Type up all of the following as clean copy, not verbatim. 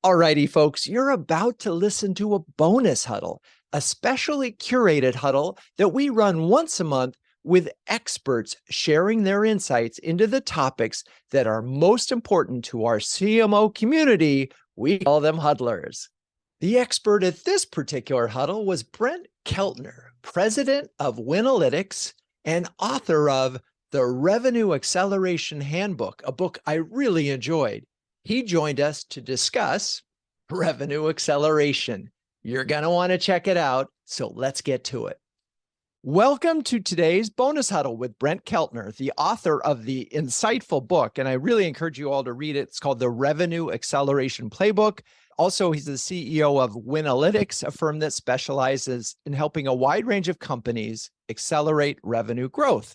Alrighty, folks, you're about to listen to a bonus huddle, a specially curated huddle that we run once a month with experts sharing their insights into the topics that are most important to our CMO community. We call them huddlers. The expert at this particular huddle was Brent Keltner, president of Winalytics and author of the Revenue Acceleration Handbook, a book I really enjoyed. He joined us to discuss revenue acceleration. You're going to want to check it out, so let's get to it. Welcome to today's bonus huddle with Brent Keltner, the author of the insightful book, and I really encourage you all to read it. It's called the Revenue Acceleration Playbook. Also, he's the CEO of Winalytics, a firm that specializes in helping a wide range of companies accelerate revenue growth.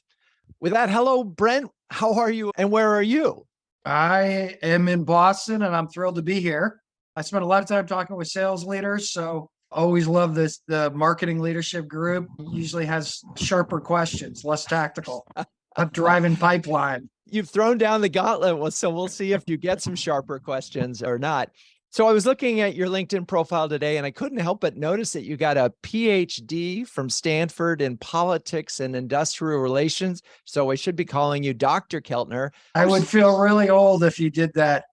With that, hello, Brent. How are you and where are you? I am in Boston and I'm thrilled to be here. I spent a lot of time talking with sales leaders, so always love this. The marketing leadership group usually has sharper questions, less tactical. I'm driving pipeline. You've thrown down the gauntlet, so we'll see if you get some sharper questions or not. So I was looking at your LinkedIn profile today, and I couldn't help but notice that you got a PhD from Stanford in politics and industrial relations. So I should be calling you Dr. Keltner. I would feel really old if you did that.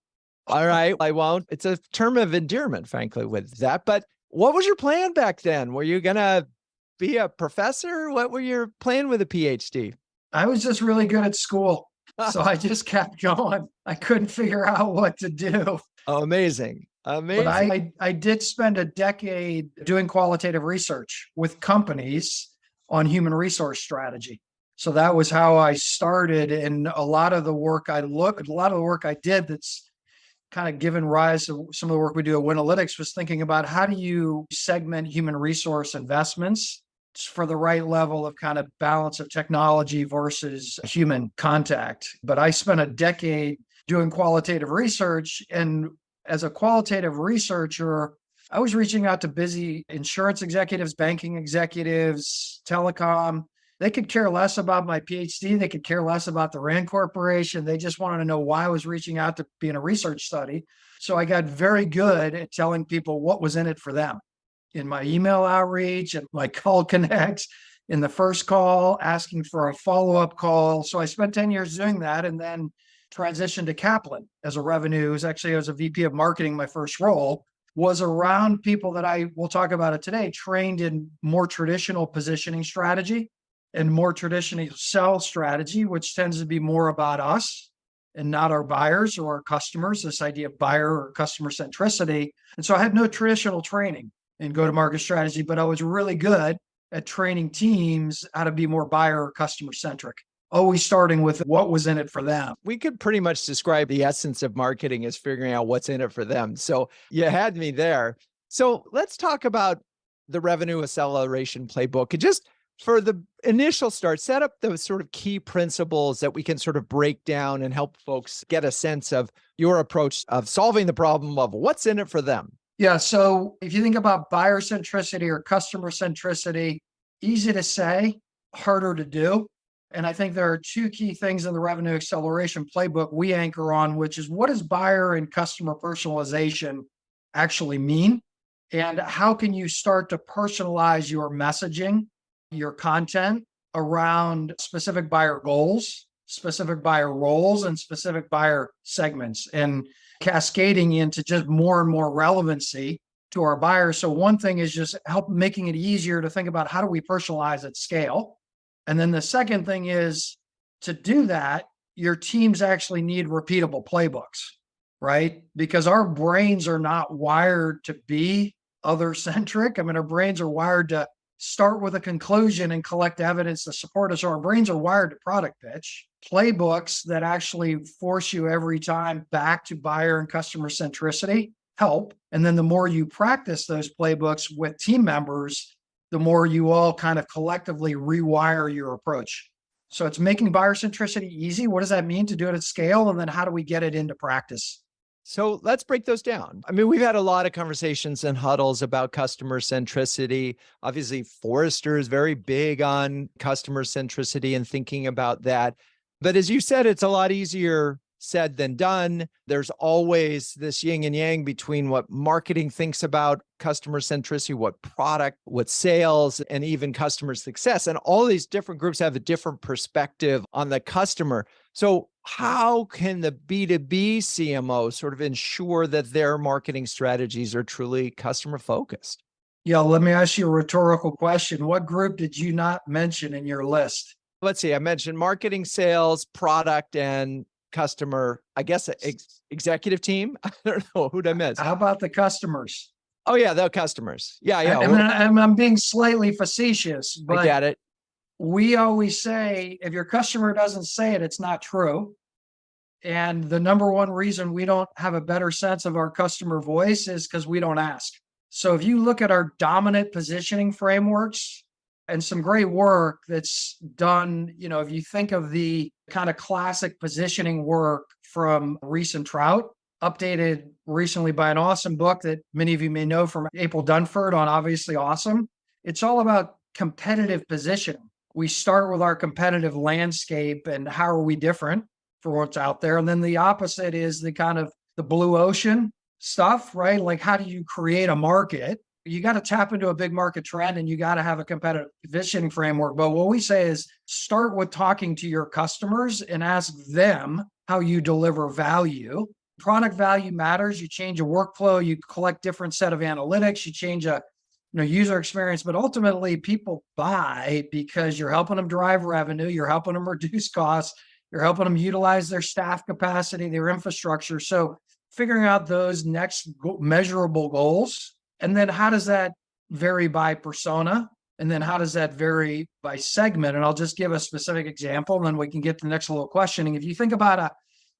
All right, I won't. It's a term of endearment, frankly, with that. But what was your plan back then? Were you going to be a professor? What were your plan with a PhD? I was just really good at school. So I just kept going. I couldn't figure out what to do. Oh, amazing. Amazing. But I did spend a decade doing qualitative research with companies on human resource strategy. So that was how I started. And a lot of the work I did that's kind of given rise to some of the work we do at Winalytics was thinking about how do you segment human resource investments for the right level of kind of balance of technology versus human contact. But I spent a decade doing qualitative research, and as a qualitative researcher, I was reaching out to busy insurance executives, banking executives, telecom. They could care less about my PhD. They could care less about the RAND Corporation. They just wanted to know why I was reaching out to be in a research study. So I got very good at telling people what was in it for them in my email outreach and my call connects, in the first call, asking for a follow-up call. So I spent 10 years doing that and then transitioned to Kaplan as a revenue. Actually, I was a VP of marketing. My first role was around people that we'll talk about it today, trained in more traditional positioning strategy and more traditional sales strategy, which tends to be more about us and not our buyers or our customers, this idea of buyer or customer centricity. And so I had no traditional training in go-to-market strategy, but I was really good at training teams how to be more buyer or customer centric, always starting with what was in it for them. We could pretty much describe the essence of marketing as figuring out what's in it for them. So you had me there. So let's talk about the Revenue Acceleration Playbook. And just for the initial start, set up those sort of key principles that we can sort of break down and help folks get a sense of your approach of solving the problem of what's in it for them. Yeah. So if you think about buyer centricity or customer centricity, easy to say, harder to do. And I think there are two key things in the Revenue Acceleration Playbook we anchor on, which is what does buyer and customer personalization actually mean? And how can you start to personalize your messaging, your content around specific buyer goals, specific buyer roles, and specific buyer segments, and cascading into just more and more relevancy to our buyers. So one thing is just help making it easier to think about how do we personalize at scale. And then the second thing is to do that, your teams actually need repeatable playbooks, right? Because our brains are not wired to be other-centric. I mean, our brains are wired to start with a conclusion and collect evidence to support us. So our brains are wired to product pitch. Playbooks that actually force you every time back to buyer and customer centricity help. And then the more you practice those playbooks with team members, the more you all kind of collectively rewire your approach. So it's making buyer centricity easy. What does that mean to do it at scale? And then how do we get it into practice? So let's break those down. I mean, we've had a lot of conversations and huddles about customer centricity. Obviously, Forrester is very big on customer centricity and thinking about that. But as you said, it's a lot easier said than done. There's always this yin and yang between what marketing thinks about customer centricity, what product, what sales, and even customer success. And all these different groups have a different perspective on the customer. So how can the B2B CMO sort of ensure that their marketing strategies are truly customer focused? Yeah, let me ask you a rhetorical question. What group did you not mention in your list? Let's see, I mentioned marketing, sales, product, and customer, I guess, executive team. I don't know. Who'd I miss? How about the customers? Oh, yeah, the customers. Yeah, yeah. I'm being slightly facetious, I but get it. we always say if your customer doesn't say it, it's not true. And the number one reason we don't have a better sense of our customer voice is because we don't ask. So if you look at our dominant positioning frameworks and some great work that's done, if you think of the kind of classic positioning work from Reese and Trout, updated recently by an awesome book that many of you may know from April Dunford on Obviously Awesome. It's all about competitive positioning. We start with our competitive landscape and how are we different for what's out there. And then the opposite is the kind of the blue ocean stuff, right? Like how do you create a market? You got to tap into a big market trend and you got to have a competitive positioning framework. But what we say is start with talking to your customers and ask them how you deliver value. Product value matters. You change a workflow, you collect different set of analytics, you change a user experience, but ultimately people buy because you're helping them drive revenue, you're helping them reduce costs, you're helping them utilize their staff capacity, their infrastructure. So figuring out those next measurable goals, and then how does that vary by persona? And then how does that vary by segment? And I'll just give a specific example, and then we can get to the next little questioning. If you think about a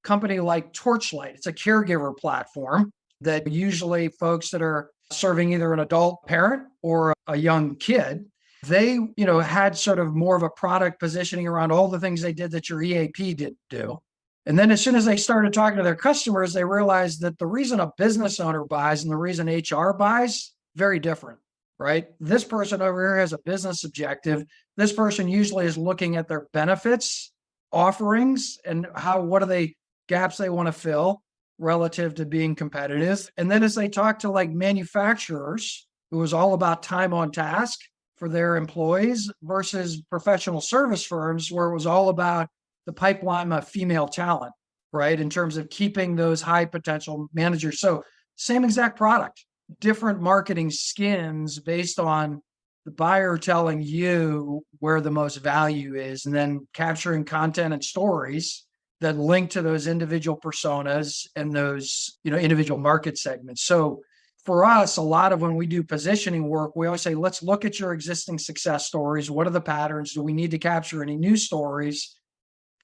company like Torchlight, it's a caregiver platform that usually folks that are serving either an adult parent or a young kid, they, had sort of more of a product positioning around all the things they did that your EAP didn't do. And then as soon as they started talking to their customers, they realized that the reason a business owner buys and the reason HR buys, very different, right? This person over here has a business objective. This person usually is looking at their benefits, offerings, and what are they gaps they want to fill relative to being competitive. And then as they talk to like manufacturers, it was all about time on task for their employees versus professional service firms where it was all about the pipeline of female talent, right? In terms of keeping those high potential managers. So same exact product, different marketing skins based on the buyer telling you where the most value is, and then capturing content and stories that link to those individual personas and those, individual market segments. So for us, a lot of when we do positioning work, we always say, let's look at your existing success stories. What are the patterns? Do we need to capture any new stories?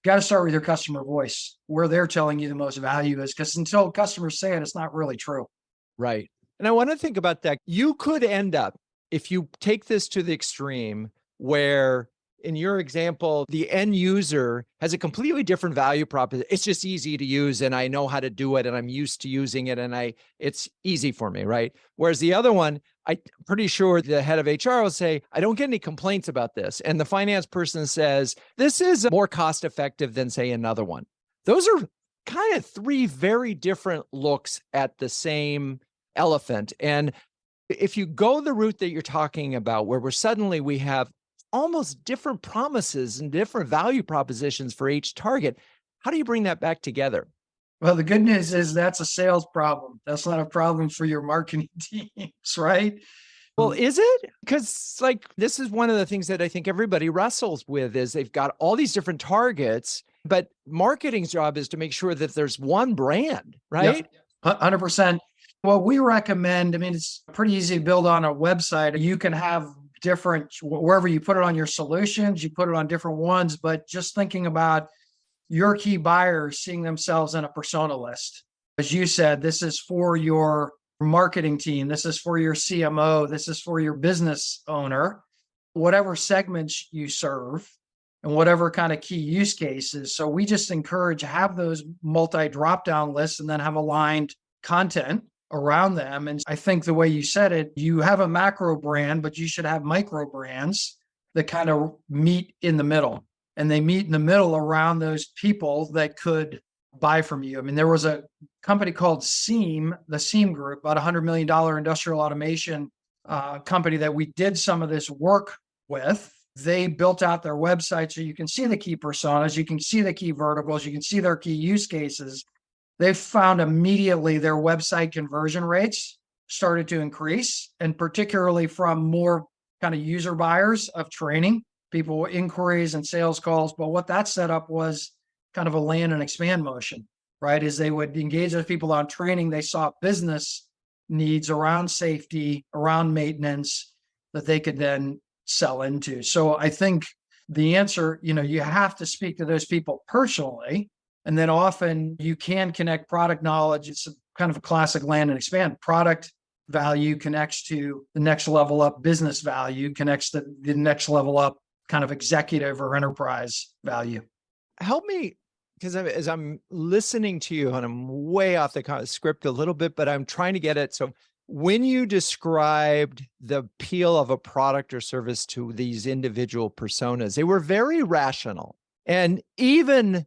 Got to start with your customer voice, where they're telling you the most value is, because until customers say it, it's not really true. Right. And I want to think about that. You could end up, if you take this to the extreme, where in your example, the end user has a completely different value proposition. It's just easy to use and I know how to do it and I'm used to using it and it's easy for me, right? Whereas the other one, I'm pretty sure the head of HR will say, I don't get any complaints about this. And the finance person says, this is more cost effective than say another one. Those are kind of three very different looks at the same elephant. And if you go the route that you're talking about, where we have almost different promises and different value propositions for each target, how do you bring that back together? Well, the good news is that's a sales problem. That's not a problem for your marketing teams, right? Well, is it? Because this is one of the things that I think everybody wrestles with is they've got all these different targets, but marketing's job is to make sure that there's one brand, right? Yeah, 100%. What we recommend, it's pretty easy to build on a website. You can have different, wherever you put it on your solutions, you put it on different ones, but just thinking about your key buyers seeing themselves in a persona list. As you said, this is for your marketing team. This is for your CMO. This is for your business owner, whatever segments you serve and whatever kind of key use cases. So we just encourage have those multi drop-down lists and then have aligned content around them. And I think the way you said it, you have a macro brand, but you should have micro brands that kind of meet in the middle. And they meet in the middle around those people that could buy from you. I mean, there was a company called Seam, the Seam Group, about $100 million industrial automation company that we did some of this work with. They built out their website so you can see the key personas, you can see the key verticals, you can see their key use cases. They found immediately their website conversion rates started to increase, and particularly from more kind of user buyers of training, people inquiries and sales calls. But what that set up was kind of a land and expand motion, right? Is they would engage those people on training. They saw business needs around safety, around maintenance that they could then sell into. So I think the answer, you have to speak to those people personally. And then often you can connect product knowledge. It's kind of a classic land and expand. Product value connects to the next level up, business value connects to the next level up, kind of executive or enterprise value. Help me, because as I'm listening to you, and I'm way off the script a little bit, but I'm trying to get it. So when you described the appeal of a product or service to these individual personas, they were very rational. And even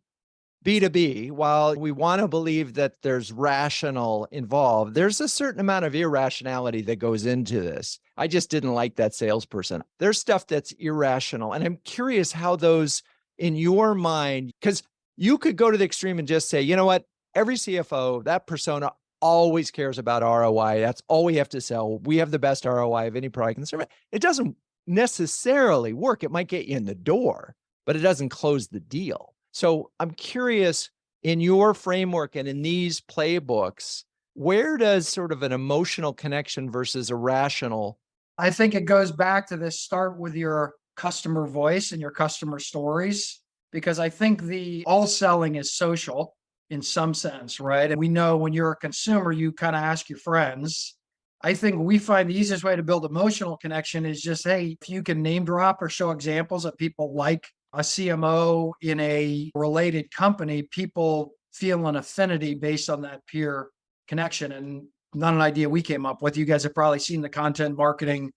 B2B, while we want to believe that there's rational involved, there's a certain amount of irrationality that goes into this. I just didn't like that salesperson. There's stuff that's irrational. And I'm curious how those in your mind, because you could go to the extreme and just say, you know what, every CFO, that persona always cares about ROI. That's all we have to sell. We have the best ROI of any product and service. It doesn't necessarily work. It might get you in the door, but it doesn't close the deal. So I'm curious, in your framework and in these playbooks, where does sort of an emotional connection versus a rational? I think it goes back to this: start with your customer voice and your customer stories, because I think all selling is social in some sense, right? And we know when you're a consumer, you kind of ask your friends. I think we find the easiest way to build emotional connection is just, hey, if you can name drop or show examples of people like a CMO in a related company, people feel an affinity based on that peer connection. And not an idea we came up with. You guys have probably seen the Content Marketing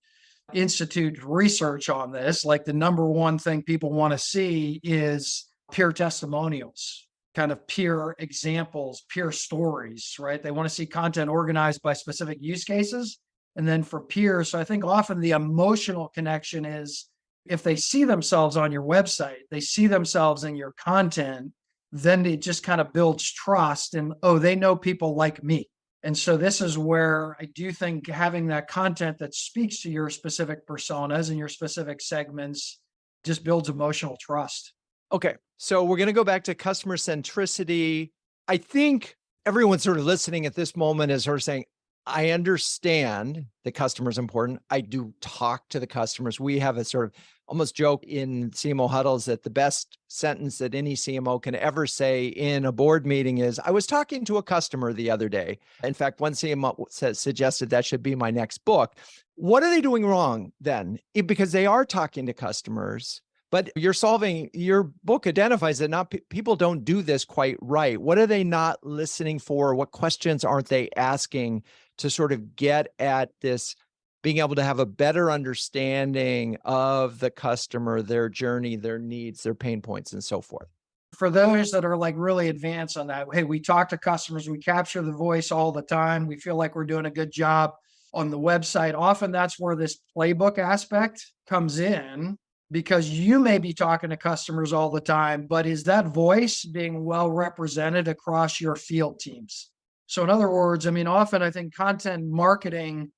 Institute research on this. Like, the number one thing people want to see is peer testimonials, kind of peer examples, peer stories, right? They want to see content organized by specific use cases. And then for peers, so I think often the emotional connection is, if they see themselves on your website, they see themselves in your content, then it just kind of builds trust and, oh, they know people like me. And so this is where I do think having that content that speaks to your specific personas and your specific segments just builds emotional trust. Okay, so we're going to go back to customer centricity. I think everyone sort of listening at this moment is sort of saying, I understand the customer is important. I do talk to the customers. We have a sort of almost joke in CMO huddles that the best sentence that any CMO can ever say in a board meeting is, I was talking to a customer the other day. In fact, one CMO suggested that should be my next book. What are they doing wrong then? Because they are talking to customers, but your book identifies that not people don't do this quite right. What are they not listening for? What questions aren't they asking to sort of get at this, being able to have a better understanding of the customer, their journey, their needs, their pain points, and so forth? For those that are like really advanced on that, hey, we talk to customers, we capture the voice all the time. We feel like we're doing a good job on the website. Often that's where this playbook aspect comes in, because you may be talking to customers all the time, but is that voice being well represented across your field teams? So in other words, I mean, often I think content marketing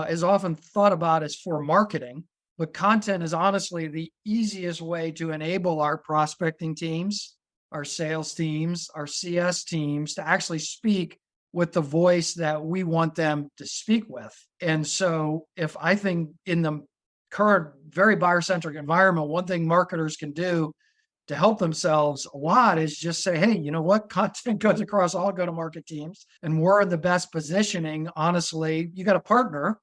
is often thought about as for marketing, but content is honestly the easiest way to enable our prospecting teams, our sales teams, our CS teams to actually speak with the voice that we want them to speak with. And so if I think in the current very buyer-centric environment, one thing marketers can do to help themselves a lot is just say, hey, you know what? Content goes across all go-to-market teams, and we're in the best positioning. Honestly, you got to partner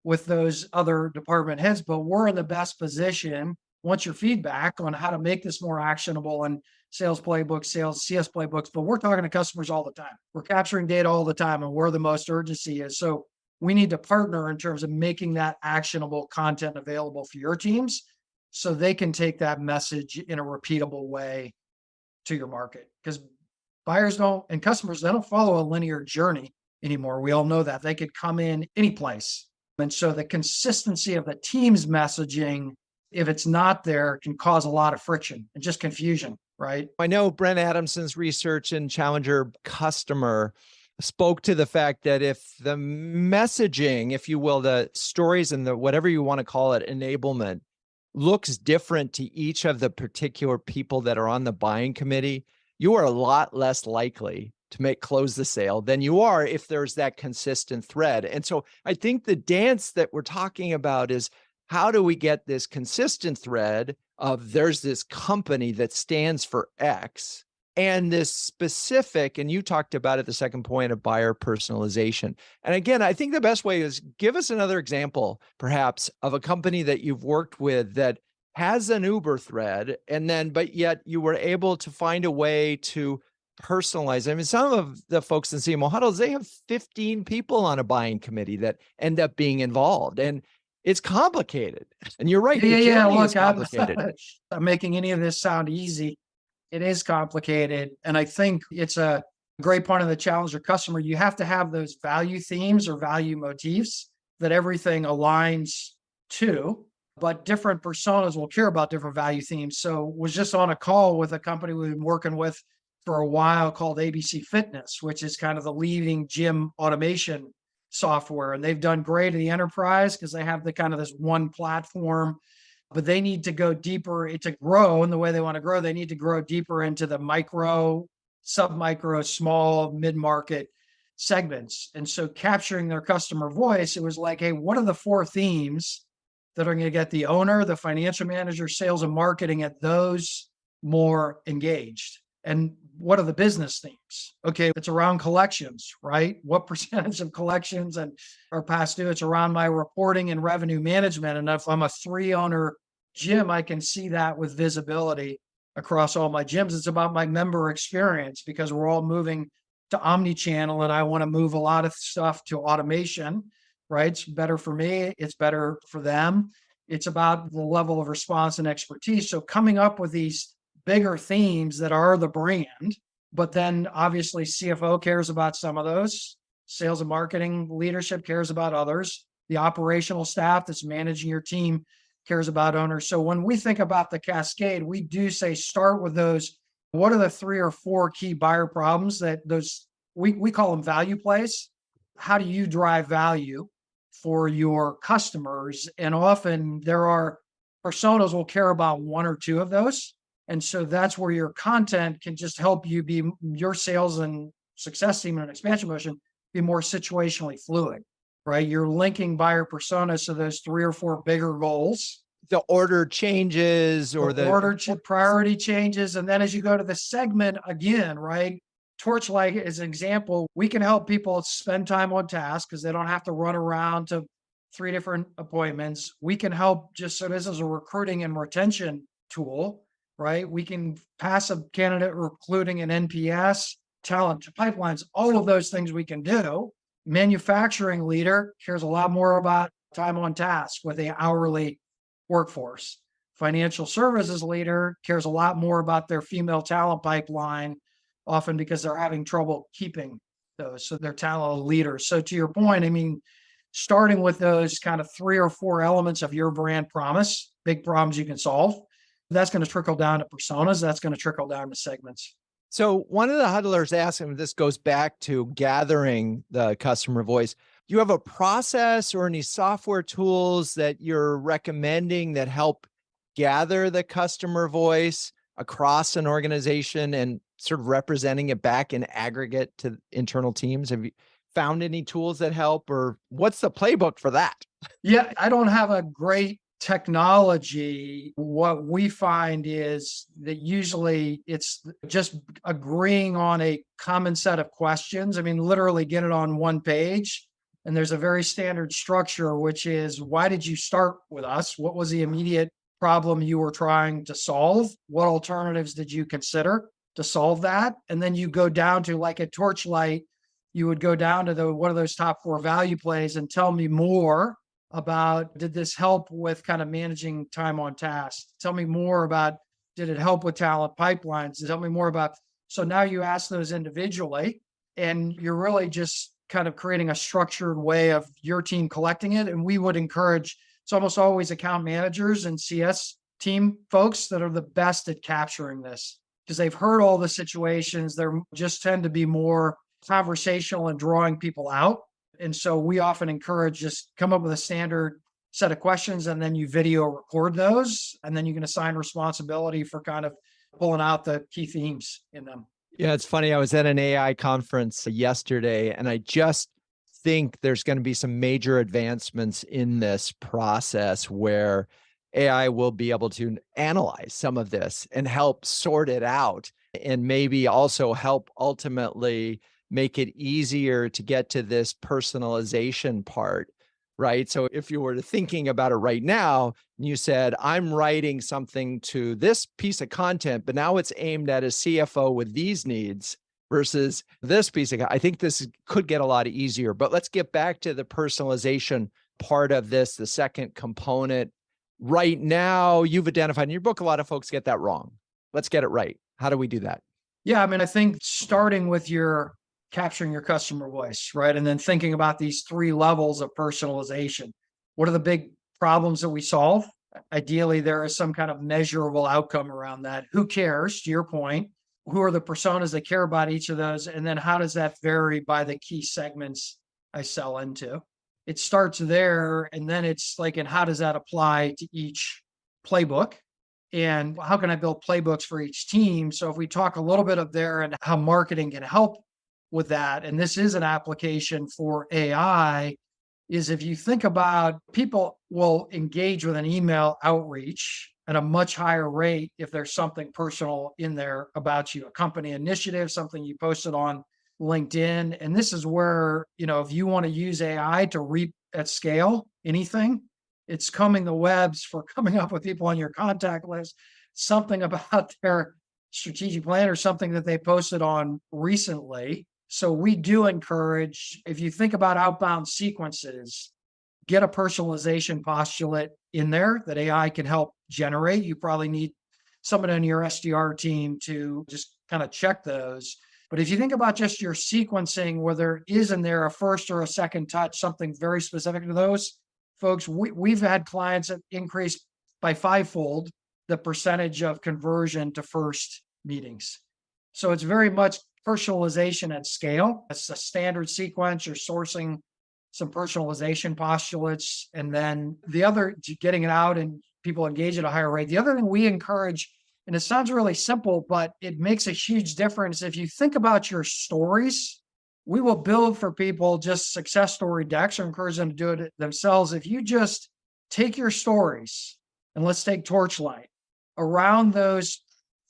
with those other department heads, but we're in the best position. Want your feedback on how to make this more actionable and sales playbooks, sales CS playbooks, but we're talking to customers all the time. We're capturing data all the time, and where the most urgency is. So we need to partner in terms of making that actionable content available for your teams, so they can take that message in a repeatable way to your market. Because Buyers don't, and customers, they don't follow a linear journey anymore. We all know that. They could come in any place. And so the consistency of the team's messaging, if it's not there, can cause a lot of friction and just confusion, right? I know Brent Adamson's research in Challenger Customer spoke to the fact that if the messaging, if you will, the stories and the whatever you want to call it, enablement looks different to each of the particular people that are on the buying committee, you are a lot less likely to close the sale than you are if there's that consistent thread. And so I think the dance that we're talking about is, how do we get this consistent thread of there's this company that stands for X and this specific, and you talked about it, the second point of buyer personalization. And again, I think the best way is give us another example, perhaps, of a company that you've worked with that has an Uber thread, and then, but yet you were able to find a way to personalize. I mean, some of the folks in CMO huddles, they have 15 people on a buying committee that end up being involved. And it's complicated. And you're right. Yeah. Look, complicated. I'm making any of this sound easy. It is complicated. And I think it's a great point of the Challenger customer. You have to have those value themes or value motifs that everything aligns to, but different personas will care about different value themes. So was just on a call with a company we've been working with for a while called ABC Fitness, which is kind of the leading gym automation software. And they've done great in the enterprise because they have the kind of this one platform, but they need to go deeper to grow. And the way they want to grow, they need to grow deeper into the micro, sub-micro, small, mid-market segments. And so capturing their customer voice, it was like, hey, what are the 4 themes that are going to get the owner, the financial manager, sales and marketing at those more engaged? And what are the business themes? Okay, it's around collections, right? What percentage of collections and are past due? It's around my reporting and revenue management. And if I'm a 3-owner gym, I can see that with visibility across all my gyms. It's about my member experience because we're all moving to omni-channel, and I want to move a lot of stuff to automation, right? It's better for me. It's better for them. It's about the level of response and expertise. So coming up with these bigger themes that are the brand, but then obviously CFO cares about some of those. Sales and marketing leadership cares about others. The operational staff that's managing your team cares about owners. So when we think about the cascade, we do say start with those. What are the 3 or 4 key buyer problems that those, we call them value plays? How do you drive value for your customers? And often there are personas will care about 1 or 2 of those. And so that's where your content can just help you be your sales and success team and expansion motion be more situationally fluid, right? You're linking buyer personas to those 3 or 4 bigger goals. The order changes or the order priority changes. And then as you go to the segment again, right? Torchlight is an example. We can help people spend time on task because they don't have to run around to 3 different appointments. We can help just so this is a recruiting and retention tool, right? We can passive candidate recruiting and NPS, talent pipelines, all of those things we can do. Manufacturing leader cares a lot more about time on task with the hourly workforce. Financial services leader cares a lot more about their female talent pipeline, often because they're having trouble keeping those. So they're talent leaders. So to your point, I mean, starting with those kind of 3 or 4 elements of your brand promise, big problems you can solve, that's going to trickle down to personas. That's going to trickle down to segments. So one of the huddlers asked him, this goes back to gathering the customer voice. Do you have a process or any software tools that you're recommending that help gather the customer voice across an organization and sort of representing it back in aggregate to internal teams? Have you found any tools that help, or what's the playbook for that? Yeah, I don't have a great technology. What we find is that usually it's just agreeing on a common set of questions. I mean, literally get it on one page. And there's a very standard structure, which is, why did you start with us? What was the immediate problem you were trying to solve? What alternatives did you consider to solve that? And then you go down to, like at Torchlight, you would go down to one of those top 4 value plays and tell me more about, did this help with kind of managing time on task? Tell me more about, did it help with talent pipelines? Tell me more about So now you ask those individually, and you're really just kind of creating a structured way of your team collecting it. And we would encourage, it's almost always account managers and CS team folks that are the best at capturing this because they've heard all the situations. They're just tend to be more conversational and drawing people out. And so we often encourage just come up with a standard set of questions and then you video record those. And then you can assign responsibility for kind of pulling out the key themes in them. Yeah, it's funny. I was at an AI conference yesterday, and I just think there's going to be some major advancements in this process where AI will be able to analyze some of this and help sort it out, and maybe also help ultimately make it easier to get to this personalization part, right? So if you were thinking about it right now, and you said, I'm writing something to this piece of content, but now it's aimed at a CFO with these needs versus this piece of, I think this could get a lot easier. But let's get back to the personalization part of this, the second component. Right now, you've identified in your book, a lot of folks get that wrong. Let's get it right. How do we do that? Yeah, I mean, I think starting with your capturing your customer voice, right? And then thinking about these three levels of personalization. What are the big problems that we solve? Ideally, there is some kind of measurable outcome around that. Who cares, to your point? Who are the personas that care about each of those? And then how does that vary by the key segments I sell into? It starts there, and then it's like, and how does that apply to each playbook? And how can I build playbooks for each team? So if we talk a little bit of there and how marketing can help with that, and this is an application for AI, is if you think about people will engage with an email outreach at a much higher rate if there's something personal in there about you, a company initiative, something you posted on LinkedIn. And this is where, if you want to use AI to reap at scale anything, it's combing the webs for coming up with people on your contact list, something about their strategic plan or something that they posted on recently. So we do encourage, if you think about outbound sequences, get a personalization postulate in there that AI can help generate. You probably need someone on your SDR team to just kind of check those. But if you think about just your sequencing, where there is in there a first or a second touch, something very specific to those folks, we've had clients that increase by fivefold the percentage of conversion to first meetings. So it's very much personalization at scale. It's a standard sequence. You're sourcing some personalization postulates, and then the other, getting it out and people engage at a higher rate. The other thing we encourage, and it sounds really simple, but it makes a huge difference. If you think about your stories, we will build for people just success story decks or encourage them to do it themselves. If you just take your stories, and let's take Torchlight, around those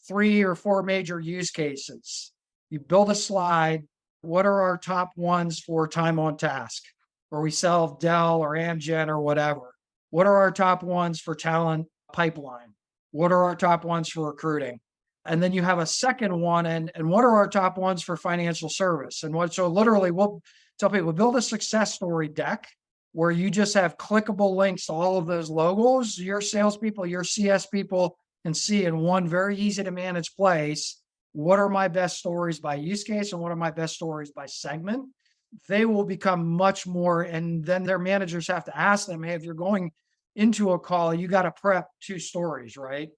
3 or 4 major use cases, you build a slide. What are our top ones for time on task, where we sell Dell or Amgen or whatever? What are our top ones for talent pipeline? What are our top ones for recruiting? And then you have a second one, and what are our top ones for financial service? And so literally we'll tell people, build a success story deck where you just have clickable links to all of those logos. Your salespeople, your CS people can see in one very easy to manage place, what are my best stories by use case and what are my best stories by segment? They will become much more, and then their managers have to ask them, hey, if you're going into a call, you got to prep 2 stories, right?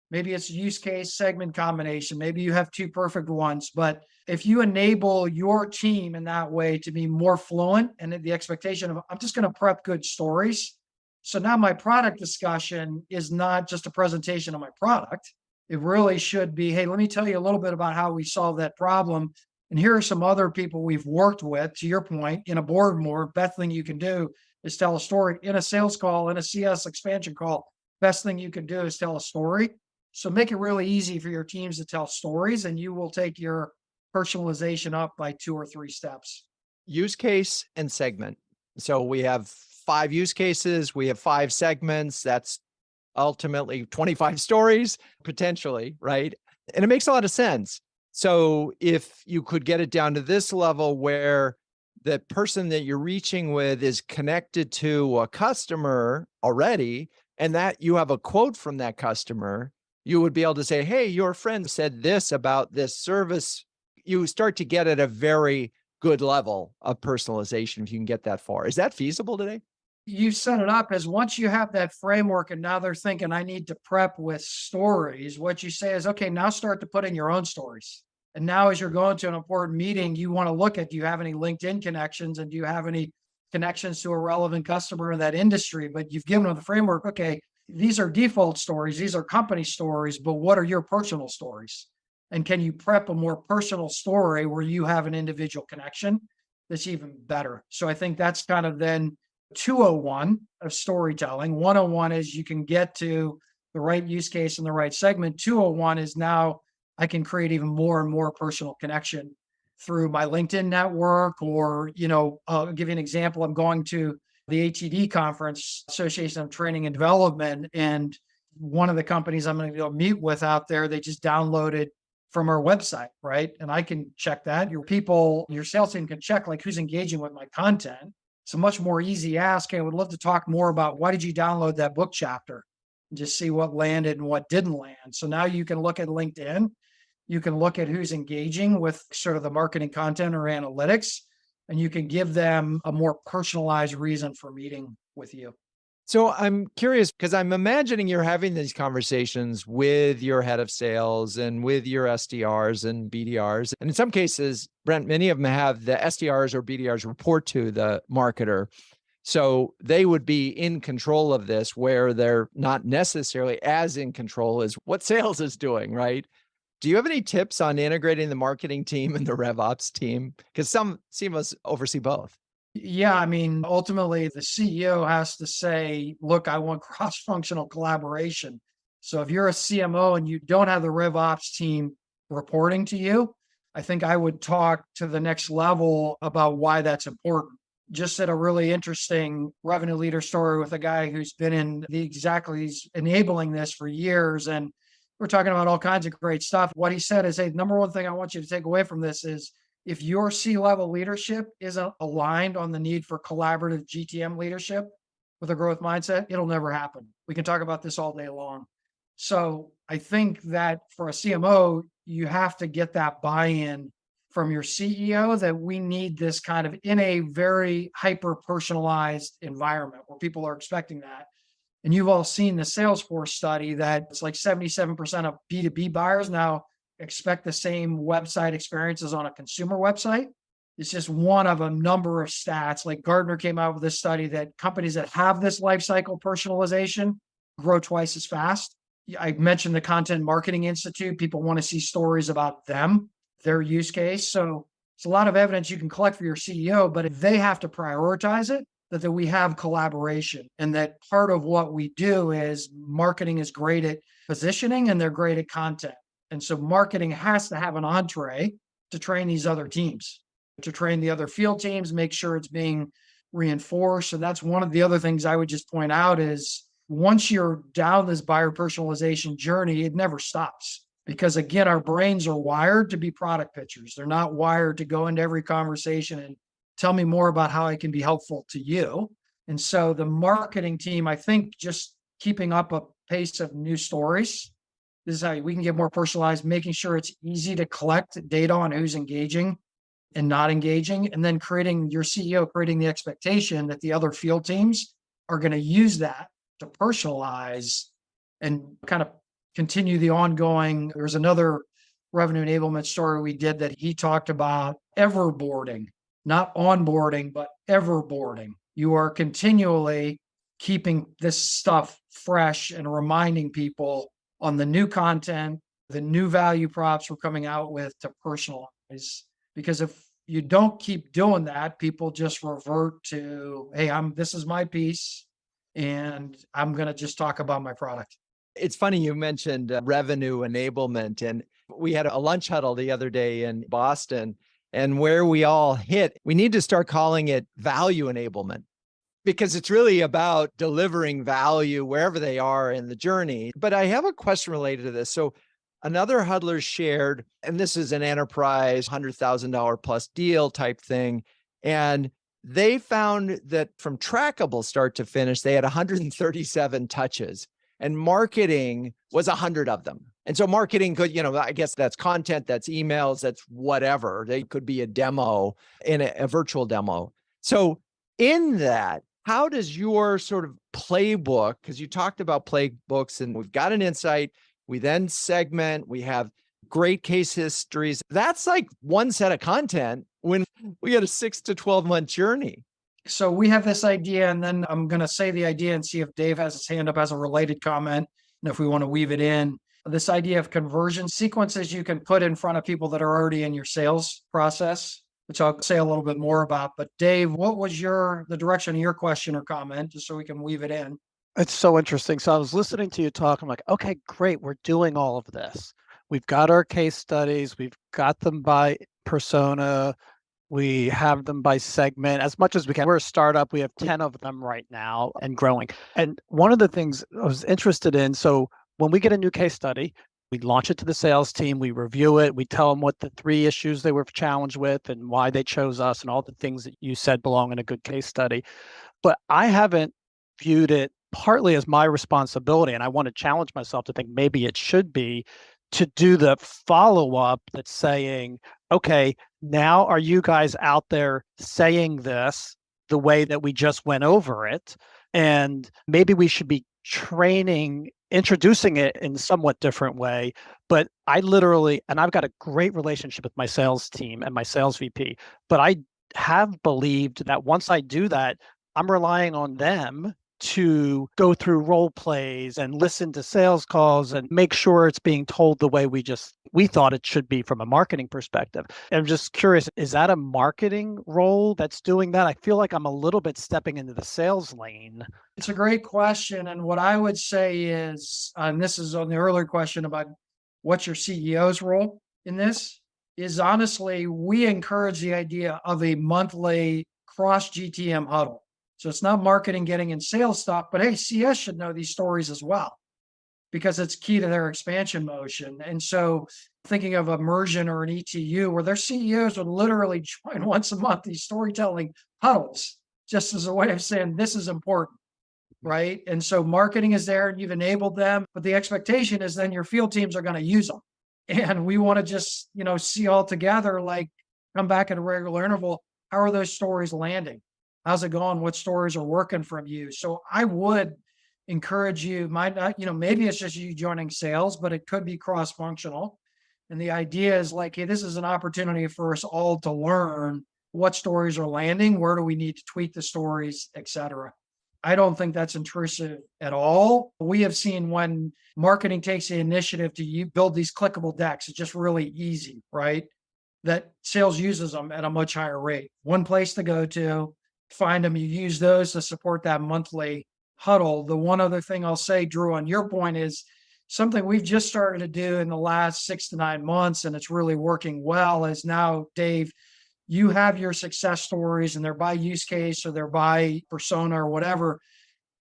Maybe it's use case segment combination. Maybe you have 2 perfect ones, but if you enable your team in that way to be more fluent and the expectation of, I'm just going to prep good stories. So now my product discussion is not just a presentation of my product. It really should be, hey, let me tell you a little bit about how we solve that problem. And here are some other people we've worked with, to your point, in a boardroom. Or best thing you can do is tell a story in a sales call, in a CS expansion call. Best thing you can do is tell a story. So make it really easy for your teams to tell stories, and you will take your personalization up by 2 or 3 steps. Use case and segment. So we have 5 use cases. We have 5 segments. That's ultimately 25 stories, potentially, right? And it makes a lot of sense. So if you could get it down to this level where the person that you're reaching with is connected to a customer already, and that you have a quote from that customer, You would be able to say, hey, your friend said this about this service. You start to get at a very good level of personalization if you can get that far. Is that feasible today? You set it up as once you have that framework and now they're thinking, I need to prep with stories. What you say is, okay, now start to put in your own stories. And now, as you're going to an important meeting, you want to look at, do you have any LinkedIn connections and do you have any connections to a relevant customer in that industry? But you've given them the framework. Okay, these are default stories, these are company stories, but what are your personal stories? And can you prep a more personal story where you have an individual connection that's even better? So I think that's kind of then 201 of storytelling. 101 is you can get to the right use case in the right segment. 201 is now I can create even more and more personal connection through my LinkedIn network, or, I'll give you an example. I'm going to the ATD conference, Association of Training and Development, and one of the companies I'm going to go meet with out there, they just downloaded from our website, right? And I can check that. Your sales team can check like who's engaging with my content. It's a much more easy ask. Hey, I would love to talk more about why did you download that book chapter, and just see what landed and what didn't land. So now you can look at LinkedIn. You can look at who's engaging with sort of the marketing content or analytics, and you can give them a more personalized reason for meeting with you. So I'm curious because I'm imagining you're having these conversations with your head of sales and with your SDRs and BDRs. And in some cases, Brent, many of them have the SDRs or BDRs report to the marketer. So they would be in control of this, where they're not necessarily as in control as what sales is doing, right? Do you have any tips on integrating the marketing team and the RevOps team? Because some CMOs oversee both. Yeah, I mean, ultimately, the CEO has to say, look, I want cross-functional collaboration. So if you're a CMO and you don't have the RevOps team reporting to you, I think I would talk to the next level about why that's important. Just did a really interesting revenue leader story with a guy who's been he's enabling this for years. And we're talking about all kinds of great stuff. What he said is, hey, number one thing I want you to take away from this is, if your C-level leadership isn't aligned on the need for collaborative GTM leadership with a growth mindset, it'll never happen. We can talk about this all day long. So I think that for a CMO, you have to get that buy-in from your CEO that we need this kind of in a very hyper-personalized environment where people are expecting that. And you've all seen the Salesforce study that it's like 77% of B2B buyers now expect the same website experiences on a consumer website. It's just one of a number of stats. Like Gartner came out with this study that companies that have this lifecycle personalization grow twice as fast. I mentioned the Content Marketing Institute. People want to see stories about them, their use case. So it's a lot of evidence you can collect for your CEO, but if they have to prioritize it, that we have collaboration, and that part of what we do is marketing is great at positioning and they're great at content. And so marketing has to have an entree to train these other teams, to train the other field teams, make sure it's being reinforced. And that's one of the other things I would just point out is once you're down this buyer personalization journey, it never stops. Because again, our brains are wired to be product pitchers. They're not wired to go into every conversation and tell me more about how I can be helpful to you. And so the marketing team, I think, just keeping up a pace of new stories. This is how we can get more personalized, making sure it's easy to collect data on who's engaging and not engaging, and then your CEO creating the expectation that the other field teams are going to use that to personalize and kind of continue the ongoing. There's another revenue enablement story we did that he talked about everboarding, not onboarding, but everboarding. You are continually keeping this stuff fresh and reminding people on the new content, the new value props we're coming out with to personalize. Because if you don't keep doing that, people just revert to, hey, this is my piece, and I'm going to just talk about my product. It's funny you mentioned revenue enablement, and we had a lunch huddle the other day in Boston, and where we all hit, we need to start calling it value enablement, because it's really about delivering value wherever they are in the journey. But I have a question related to this. So another huddler shared, and this is an enterprise $100,000 plus deal type thing. And they found that from trackable start to finish, they had 137 touches. and marketing was 100 of them. And so marketing could, I guess that's content, that's emails, that's whatever. They could be a demo in a virtual demo. So in that, how does your sort of playbook, because you talked about playbooks and we've got an insight, we then segment, we have great case histories. That's like one set of content when we get a 6 to 12 month journey. So we have this idea, and then I'm going to say the idea and see if Dave has his hand up as a related comment, and if we want to weave it in. This idea of conversion sequences you can put in front of people that are already in your sales process, which I'll say a little bit more about. But Dave, what was the direction of your question or comment, just so we can weave it in? It's so interesting. So I was listening to you talk. I'm like, okay, great. We're doing all of this. We've got our case studies. We've got them by persona. We have them by segment as much as we can. We're a startup. We have 10 of them right now and growing. And one of the things I was interested in, so when we get a new case study, we launch it to the sales team, we review it, we tell them what the 3 issues they were challenged with and why they chose us and all the things that you said belong in a good case study. But I haven't viewed it partly as my responsibility, and I want to challenge myself to think maybe it should be to do the follow-up that's saying, okay, now are you guys out there saying this the way that we just went over it? And maybe we should be introducing it in a somewhat different way. But I literally, and I've got a great relationship with my sales team and my sales VP, but I have believed that once I do that, I'm relying on them to go through role plays and listen to sales calls and make sure it's being told the way we thought it should be from a marketing perspective. And I'm just curious, is that a marketing role that's doing that? I feel like I'm a little bit stepping into the sales lane. It's a great question. And what I would say is, and this is on the earlier question about what's your CEO's role in this, is honestly, we encourage the idea of a monthly cross GTM huddle. So it's not marketing getting in sales stuff, but hey, CS should know these stories as well, because it's key to their expansion motion. And so thinking of Immersion or an ETU where their CEOs would literally join once a month, these storytelling huddles, just as a way of saying, this is important, right? And so marketing is there and you've enabled them, but the expectation is then your field teams are going to use them. And we want to just, see all together, like come back at a regular interval. How are those stories landing? How's it going? What stories are working from you? So I would encourage you, might not, maybe it's just you joining sales, but it could be cross-functional. And the idea is like, hey, this is an opportunity for us all to learn what stories are landing, where do we need to tweak the stories, et cetera. I don't think that's intrusive at all. We have seen when marketing takes the initiative to build these clickable decks, it's just really easy, right? That sales uses them at a much higher rate. One place to go to, find them, you use those to support that monthly huddle. The one other thing I'll say, Drew, on your point is something we've just started to do in the last 6 to 9 months, and it's really working well, is now, Dave, you have your success stories and they're by use case or they're by persona or whatever.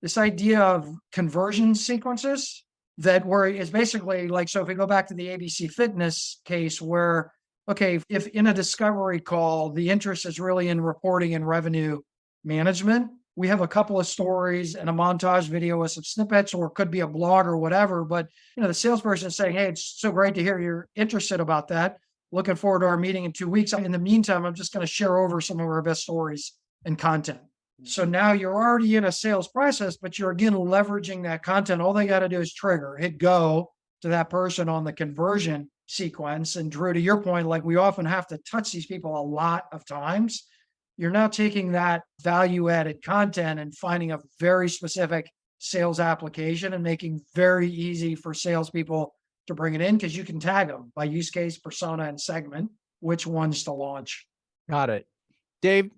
This idea of conversion sequences that where it's basically like, so if we go back to the ABC Fitness case where, okay, if in a discovery call, the interest is really in reporting and revenue management, we have a couple of stories and a montage video with some snippets, or it could be a blog or whatever. But the salesperson is saying, hey, it's so great to hear you're interested about that. Looking forward to our meeting in 2 weeks. In the meantime, I'm just going to share over some of our best stories and content. So now you're already in a sales process, but you're again leveraging that content. All they got to do is hit go to that person on the conversion sequence. And Drew, to your point, like we often have to touch these people a lot of times. You're now taking that value-added content and finding a very specific sales application and making very easy for salespeople to bring it in, because you can tag them by use case, persona, and segment, which ones to launch. Got it. Dave,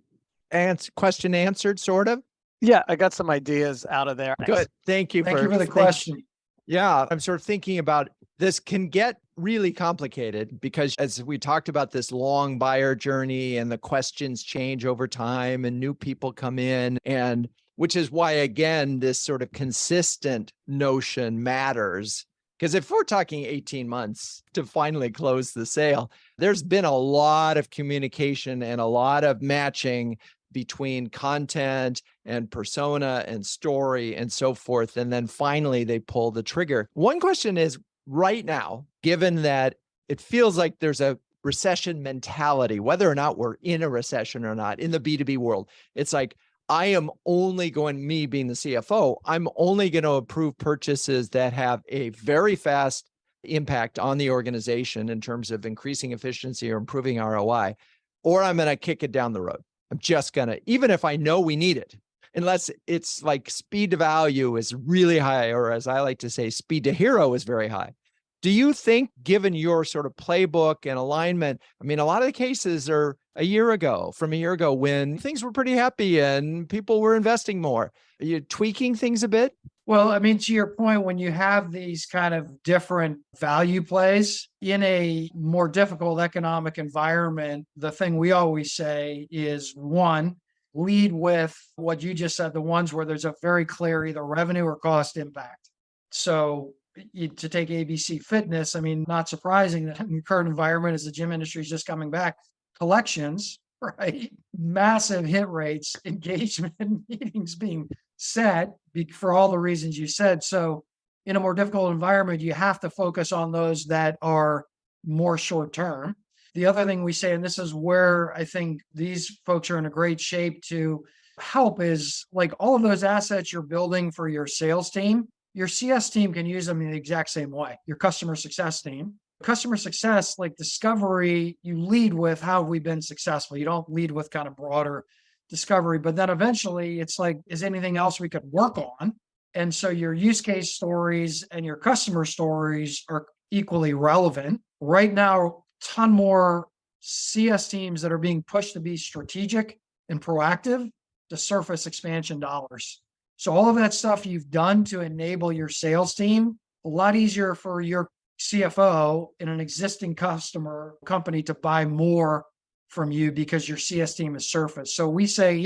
question answered, sort of? Yeah, I got some ideas out of there. Good. Thank you for the question. Yeah, I'm sort of thinking about this can get really complicated because as we talked about this long buyer journey and the questions change over time and new people come in, and which is why, again, this sort of consistent notion matters. Because if we're talking 18 months to finally close the sale, there's been a lot of communication and a lot of matching between content and persona and story and so forth. And then finally, they pull the trigger. One question is right now, given that it feels like there's a recession mentality, whether or not we're in a recession or not in the B2B world, it's like, I am only going, me being the CFO, I'm only going to approve purchases that have a very fast impact on the organization in terms of increasing efficiency or improving ROI, or I'm going to kick it down the road. I'm just going to, even if I know we need it, unless it's like speed to value is really high, or as I like to say, speed to hero is very high. Do you think, given your sort of playbook and alignment, I mean, a lot of the cases are from a year ago when things were pretty happy and people were investing more. Are you tweaking things a bit? Well, I mean, to your point, when you have these kind of different value plays in a more difficult economic environment, the thing we always say is one, lead with what you just said, the ones where there's a very clear either revenue or cost impact. So to take ABC Fitness, I mean, not surprising that in the current environment as the gym industry is just coming back, collections, right? Massive hit rates, engagement, meetings being set for all the reasons you said. So in a more difficult environment, you have to focus on those that are more short term. The other thing we say, and this is where I think these folks are in a great shape to help, is like all of those assets you're building for your sales team, your CS team can use them in the exact same way. Your customer success team. Customer success, like discovery, you lead with how have we been successful. You don't lead with kind of broader discovery, but then eventually it's like, is anything else we could work on? And so your use case stories and your customer stories are equally relevant. Right now, ton more CS teams that are being pushed to be strategic and proactive to surface expansion dollars. So all of that stuff you've done to enable your sales team, a lot easier for your CFO in an existing customer company to buy more from you because your CS team is surfaced. So we say,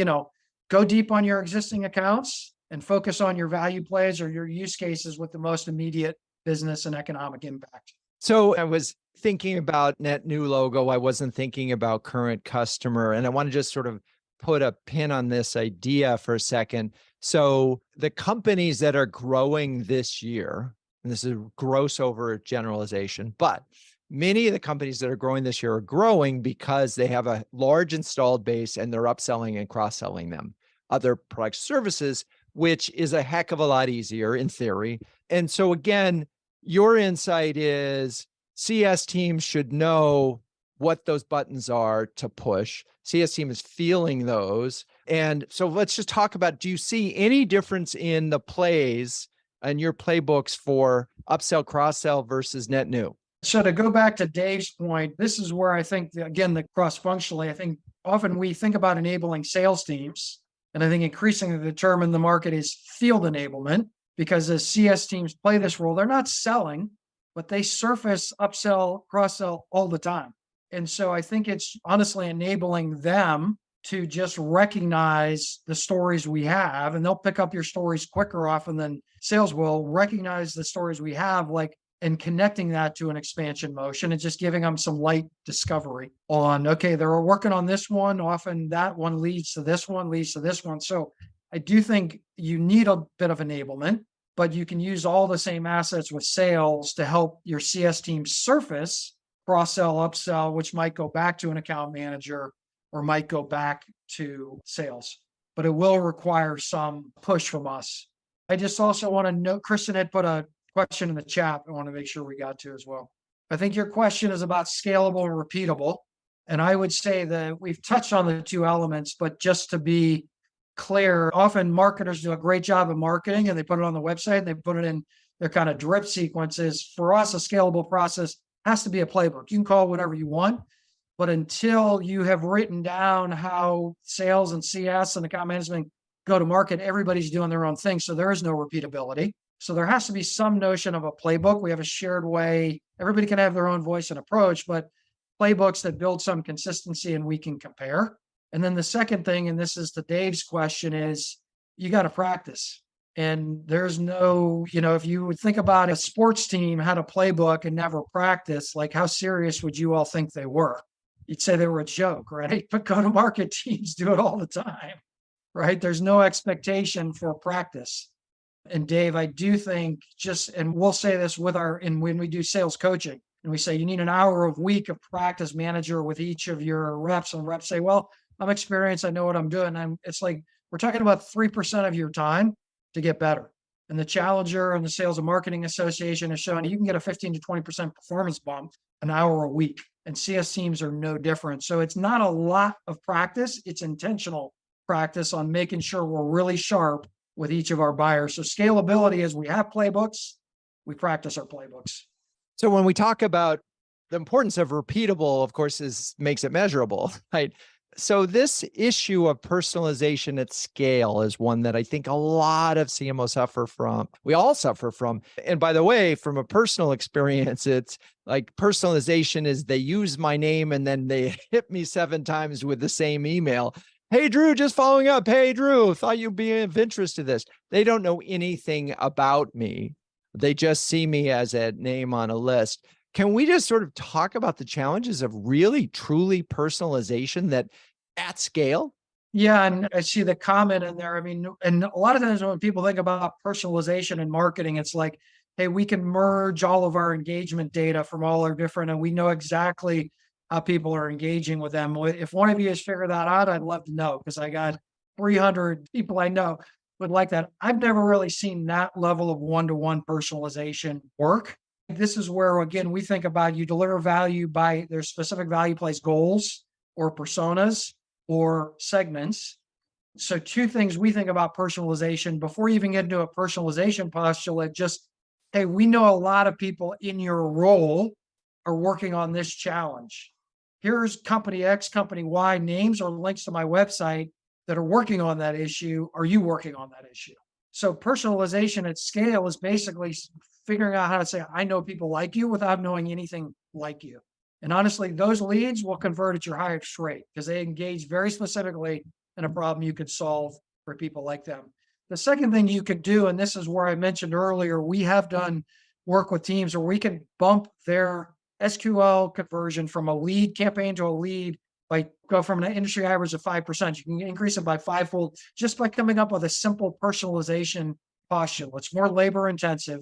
go deep on your existing accounts and focus on your value plays or your use cases with the most immediate business and economic impact. So I was thinking about net new logo. I wasn't thinking about current customer. And I want to just sort of put a pin on this idea for a second. So the companies that are growing this year, and this is a gross over generalization, but many of the companies that are growing this year are growing because they have a large installed base and they're upselling and cross-selling them other product services, which is a heck of a lot easier in theory. And so again, your insight is CS teams should know what those buttons are to push. CS team is feeling those. And so let's just talk about, do you see any difference in the plays and your playbooks for upsell, cross-sell versus net new? So to go back to Dave's point, this is where I think, again, the cross-functionally, I think often we think about enabling sales teams. And I think increasingly the term in the market is field enablement, because as CS teams play this role, they're not selling, but they surface upsell, cross-sell all the time. And so I think it's honestly enabling them to just recognize the stories we have, and they'll pick up your stories quicker often than sales will. Recognize the stories we have, and connecting that to an expansion motion and just giving them some light discovery on, okay, they're working on this one. Often that one leads to this one, leads to this one. So I do think you need a bit of enablement, but you can use all the same assets with sales to help your CS team surface cross-sell, upsell, which might go back to an account manager or might go back to sales, but it will require some push from us. I just also want to note, Kristen had put a question in the chat I want to make sure we got to as well. I think your question is about scalable and repeatable. And I would say that we've touched on the two elements, but just to be clear, often marketers do a great job of marketing and they put it on the website and they put it in their kind of drip sequences. For us, a scalable process has to be a playbook. You can call it whatever you want, but until you have written down how sales and CS and account management go to market, everybody's doing their own thing. So there is no repeatability. So there has to be some notion of a playbook. We have a shared way. Everybody can have their own voice and approach, but playbooks that build some consistency and we can compare. And then the second thing, and this is to Dave's question, is you got to practice. And there's no, if you would think about a sports team had a playbook and never practice, like how serious would you all think they were? you'd say they were a joke, right? But go-to-market teams do it all the time, right? There's no expectation for practice. And Dave, I do think and we'll say this when we do sales coaching, and we say you need an hour a week of practice manager with each of your reps, and reps say, well, I'm experienced, I know what I'm doing. It's like, we're talking about 3% of your time to get better. And the Challenger and the Sales and Marketing Association has shown you can get a 15 to 20% performance bump an hour a week. And CS teams are no different. So it's not a lot of practice. It's intentional practice on making sure we're really sharp with each of our buyers. So scalability is we have playbooks, we practice our playbooks. So when we talk about the importance of repeatable, of course, makes it measurable, right? So this issue of personalization at scale is one that I think a lot of CMOs suffer from. We all suffer from. And by the way, from a personal experience, it's like personalization is they use my name and then they hit me 7 times with the same email. Hey, Drew, just following up. Hey, Drew, thought you'd be of interest to this. They don't know anything about me. They just see me as a name on a list. Can we just sort of talk about the challenges of really, truly personalization that at scale? Yeah, and I see the comment in there. I mean, and a lot of times when people think about personalization and marketing, it's like, hey, we can merge all of our engagement data from all our different, and we know exactly how people are engaging with them. If one of you has figured that out, I'd love to know, because I got 300 people I know would like that. I've never really seen that level of one-to-one personalization work. This is where, again, we think about you deliver value by their specific value plays goals or personas or segments. So 2 things we think about personalization before you even get into a personalization postulate, hey, we know a lot of people in your role are working on this challenge. Here's company X, company Y, names or links to my website that are working on that issue. Are you working on that issue? So personalization at scale is basically figuring out how to say, I know people like you without knowing anything like you. And honestly, those leads will convert at your highest rate because they engage very specifically in a problem you could solve for people like them. The second thing you could do, and this is where I mentioned earlier, we have done work with teams where we can bump their SQL conversion from a lead campaign to a lead by go from an industry average of 5%. You can increase it by 5-fold just by coming up with a simple personalization postulate. It's more labor intensive,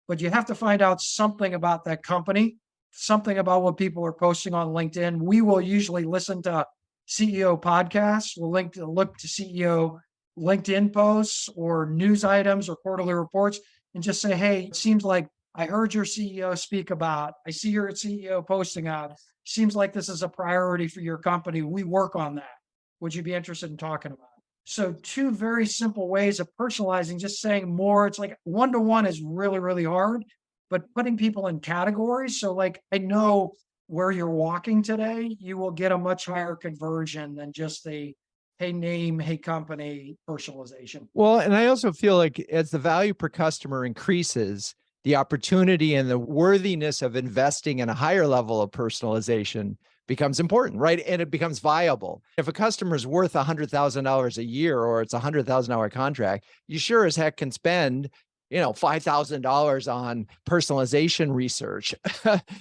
but you have to find out something about that company, something about what people are posting on LinkedIn. We will usually listen to CEO podcasts. We'll look to CEO LinkedIn posts or news items or quarterly reports and just say, hey, it seems like I heard your CEO speak about, I see your CEO posting out. Seems like this is a priority for your company. We work on that. Would you be interested in talking about it? So 2 very simple ways of personalizing, just saying more. It's like one-to-one is really, really hard, but putting people in categories. So like, I know where you're walking today, you will get a much higher conversion than just the, hey, name, hey, company personalization. Well, and I also feel like as the value per customer increases, the opportunity and the worthiness of investing in a higher level of personalization becomes important, right? And it becomes viable. If a customer is worth $100,000 a year or it's a $100,000 contract, you sure as heck can spend, $5,000 on personalization research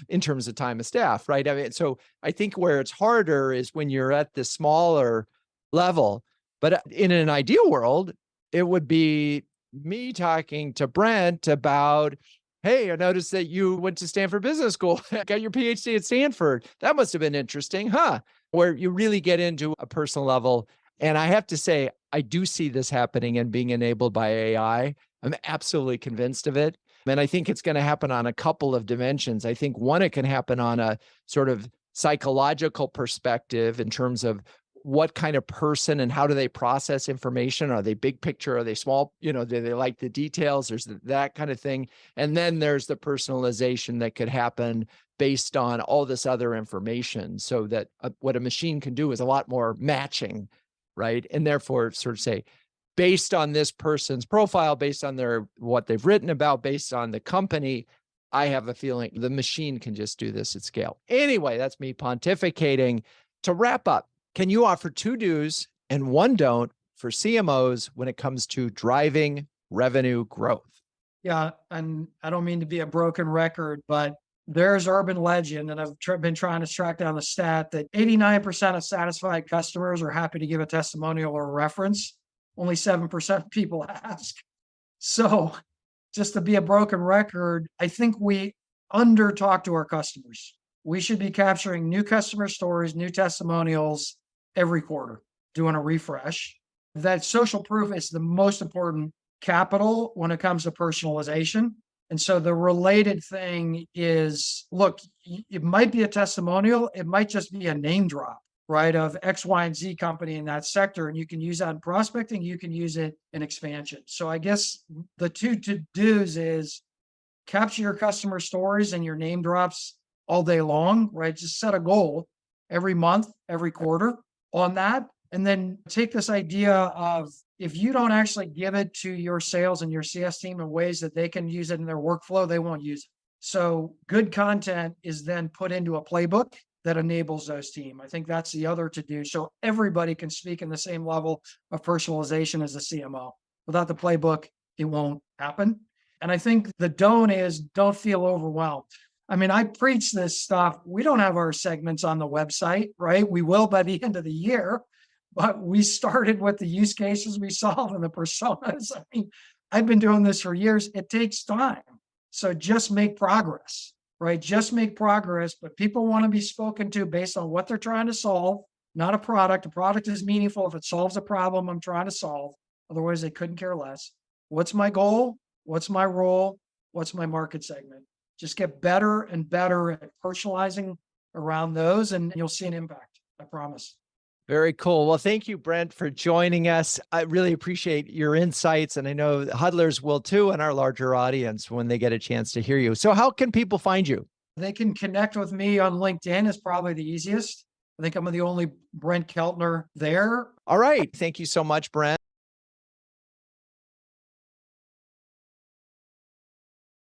in terms of time of staff, right? I mean, so I think where it's harder is when you're at the smaller level. But in an ideal world, it would be me talking to Brent about, hey, I noticed that you went to Stanford Business School, got your PhD at Stanford. That must have been interesting, huh? Where you really get into a personal level. And I have to say, I do see this happening and being enabled by AI. I'm absolutely convinced of it. And I think it's going to happen on a couple of dimensions. I think one, it can happen on a sort of psychological perspective in terms of what kind of person and how do they process information? Are they big picture? Are they small? Do they like the details? There's that kind of thing. And then there's the personalization that could happen based on all this other information, so that what a machine can do is a lot more matching, right? And therefore sort of say, based on this person's profile, based on what they've written about, based on the company, I have a feeling the machine can just do this at scale. Anyway, that's me pontificating. To wrap up, can you offer 2 do's and 1 don't for CMOs when it comes to driving revenue growth? Yeah, and I don't mean to be a broken record, but There's urban legend, and I've been trying to track down the stat that 89% of satisfied customers are happy to give a testimonial or a reference. Only 7% of people ask. So just to be a broken record, I think we under talk to our customers. We should be capturing new customer stories, new testimonials every quarter, doing a refresh. That social proof is the most important capital when it comes to personalization. And so the related thing is, look, it might be a testimonial. It might just be a name drop, right, of X, Y, and Z company in that sector. And you can use that in prospecting. You can use it in expansion. So I guess the two to-dos is capture your customer stories and your name drops all day long, right? Just set a goal every month, every quarter on that. And then take this idea of, if you don't actually give it to your sales and your CS team in ways that they can use it in their workflow, they won't use it. So good content is then put into a playbook that enables those teams. I think that's the other to do. So everybody can speak in the same level of personalization as a CMO. Without the playbook, it won't happen. And I think the don't feel overwhelmed. I mean, I preach this stuff. We don't have our segments on the website, right? We will by the end of the year. But we started with the use cases we solve and the personas. I mean, I've been doing this for years. It takes time. So just make progress, right? Just make progress. But people want to be spoken to based on what they're trying to solve, not a product. A product is meaningful if it solves a problem I'm trying to solve. Otherwise, they couldn't care less. What's my goal? What's my role? What's my market segment? Just get better and better at personalizing around those, and you'll see an impact. I promise. Very cool. Well, thank you, Brent, for joining us. I really appreciate your insights, and I know the huddlers will too, and our larger audience when they get a chance to hear you. So how can people find you? They can connect with me on LinkedIn is probably the easiest. I think I'm the only Brent Keltner there. All right. Thank you so much, Brent.